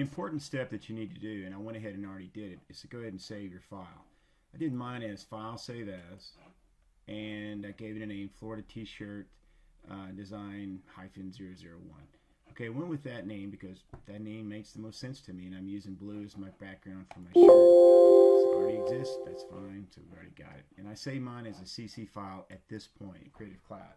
important step that you need to do, and I went ahead and already did it, is to go ahead and save your file. I did mine as File Save As, and I gave it a name, Florida T-shirt Design -001. Okay, I went with that name because that name makes the most sense to me, and I'm using blue as my background for my shirt. It already exists, that's fine, so we already got it. And I save mine as a CC file at this point in Creative Cloud.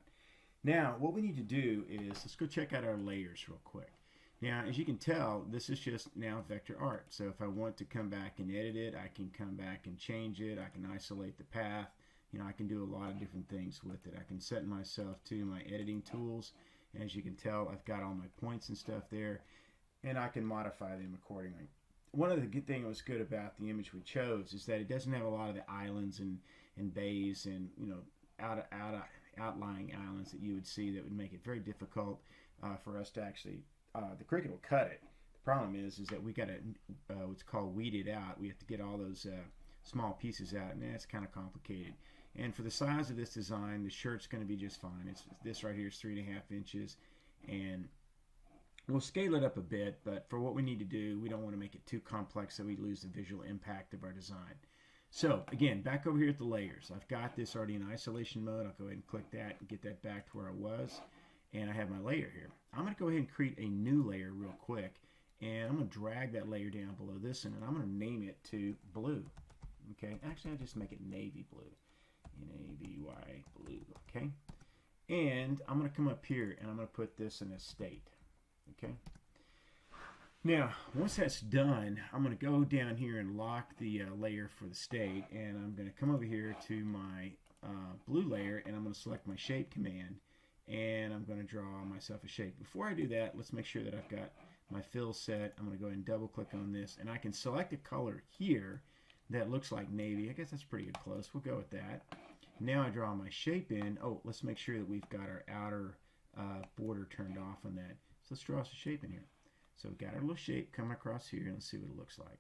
Now, what we need to do is, let's go check out our layers real quick. Now, as you can tell, this is just now vector art. So if I want to come back and edit it, I can come back and change it. I can isolate the path. You know, I can do a lot of different things with it. I can set myself to my editing tools. As you can tell, I've got all my points and stuff there, and I can modify them accordingly. One of the good things that was good about the image we chose is that it doesn't have a lot of the islands and bays and, you know, outlying islands that you would see that would make it very difficult for us to actually, the Cricut will cut it. The problem is that we got to what's called weed it out. We have to get all those small pieces out, and that's kind of complicated. And for the size of this design, the shirt's going to be just fine. This right here is 3.5 inches, and we'll scale it up a bit, but for what we need to do, we don't want to make it too complex so we lose the visual impact of our design. So again, back over here at the layers, I've got this already in isolation mode. I'll go ahead and click that and get that back to where it was, and I have my layer here. I'm going to go ahead and create a new layer real quick, and I'm going to drag that layer down below this one, and I'm going to name it to blue. Okay, actually I'll just make it navy blue. N-A-V-Y blue, okay? And I'm going to come up here and I'm going to put this in a state, okay? Now, once that's done, I'm going to go down here and lock the layer for the state, and I'm going to come over here to my blue layer, and I'm going to select my shape command, and I'm going to draw myself a shape. Before I do that, let's make sure that I've got my fill set. I'm going to go ahead and double click on this, and I can select a color here that looks like navy. I guess that's pretty good close. We'll go with that. Now I draw my shape in. Oh, let's make sure that we've got our outer border turned off on that. So let's draw us a shape in here. So we've got our little shape coming across here, and let's see what it looks like.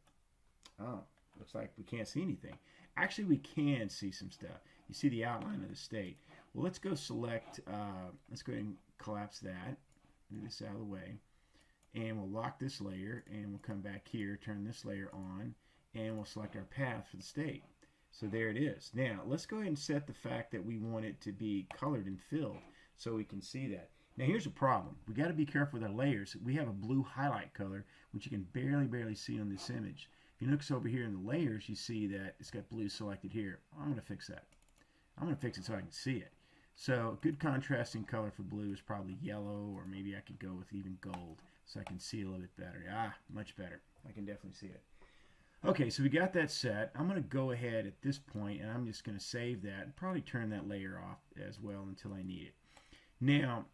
Oh, looks like we can't see anything. Actually, we can see some stuff. You see the outline of the state. Well, let's go select, let's go ahead and collapse that, move this out of the way, and we'll lock this layer, and we'll come back here, turn this layer on, and we'll select our path for the state. So there it is. Now let's go ahead and set the fact that we want it to be colored and filled so we can see that. Now here's a problem. We got to be careful with our layers. We have a blue highlight color which you can barely see on this image. If you look over here in the layers, you see that it's got blue selected here. I'm going to fix that. I'm going to fix it so I can see it. So good contrasting color for blue is probably yellow, or maybe I could go with even gold so I can see a little bit better. Ah, much better. I can definitely see it. Okay, so we got that set. I'm going to go ahead at this point, and I'm just going to save that and probably turn that layer off as well until I need it. Now,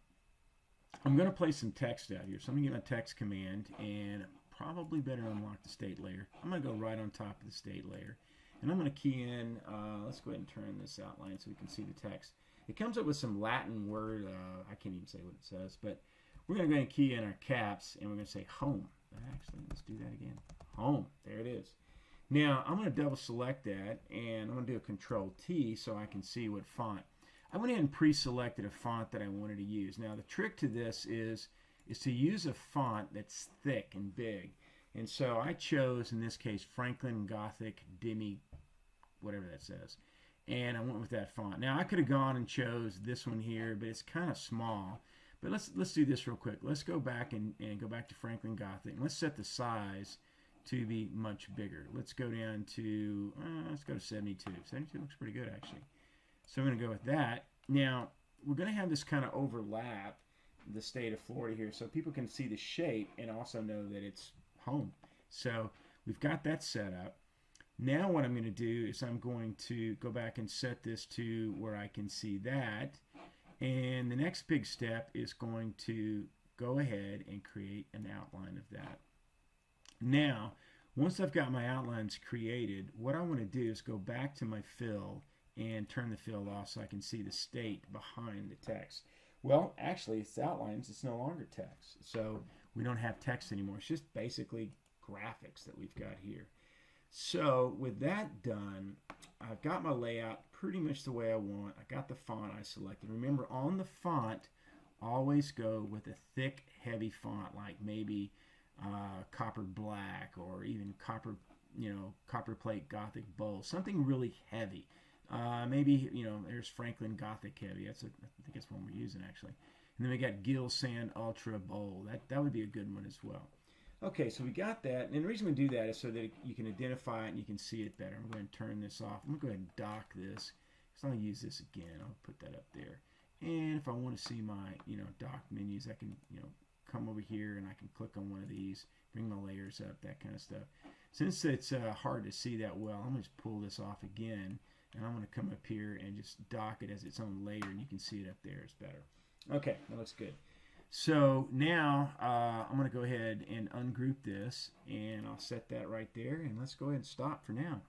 I'm going to place some text out here. So I'm going to get my text command, and probably better unlock the state layer. I'm going to go right on top of the state layer, and I'm going to key in, let's go ahead and turn this outline so we can see the text. It comes up with some Latin word, I can't even say what it says, but we're going to go ahead and key in our caps, and we're going to say home. Actually, let's do that again. Home, there it is. Now, I'm going to double select that, and I'm going to do a Control T so I can see what font. I went in and pre-selected a font that I wanted to use. Now, the trick to this is to use a font that's thick and big. And so I chose, in this case, Franklin Gothic Demi, whatever that says. And I went with that font. Now, I could have gone and chose this one here, but it's kind of small. But let's do this real quick. Let's go back and go back to Franklin Gothic. And let's set the size to be much bigger. Let's go down to, let's go to 72. 72 looks pretty good, actually. So I'm going to go with that. Now, we're going to have this kind of overlap the state of Florida here so people can see the shape and also know that it's home. So we've got that set up. Now what I'm going to do is I'm going to go back and set this to where I can see that. And the next big step is going to go ahead and create an outline of that. Now, once I've got my outlines created, what I want to do is go back to my fill and turn the fill off so I can see the state behind the text. Well, actually, it's outlines. It's no longer text. So we don't have text anymore. It's just basically graphics that we've got here. So with that done, I've got my layout pretty much the way I want. I got the font I selected. Remember, on the font, always go with a thick, heavy font, like maybe copper black, or even copper, copper plate Gothic bowl, something really heavy. Maybe, there's Franklin Gothic Heavy. I think that's one we're using actually. And then we got Gill Sand Ultra Bowl. That would be a good one as well. Okay, so we got that. And the reason we do that is so that you can identify it and you can see it better. I'm going to turn this off. I'm going to go ahead and dock this. So I'll use this again. I'll put that up there. And if I want to see my, dock menus, I can, come over here and I can click on one of these, bring my layers up, that kind of stuff. Since it's hard to see that well, I'm going to just pull this off again. And I'm going to come up here and just dock it as its own layer, and you can see it up there. It's better. Okay, that looks good. So now I'm going to go ahead and ungroup this, and I'll set that right there, and let's go ahead and stop for now.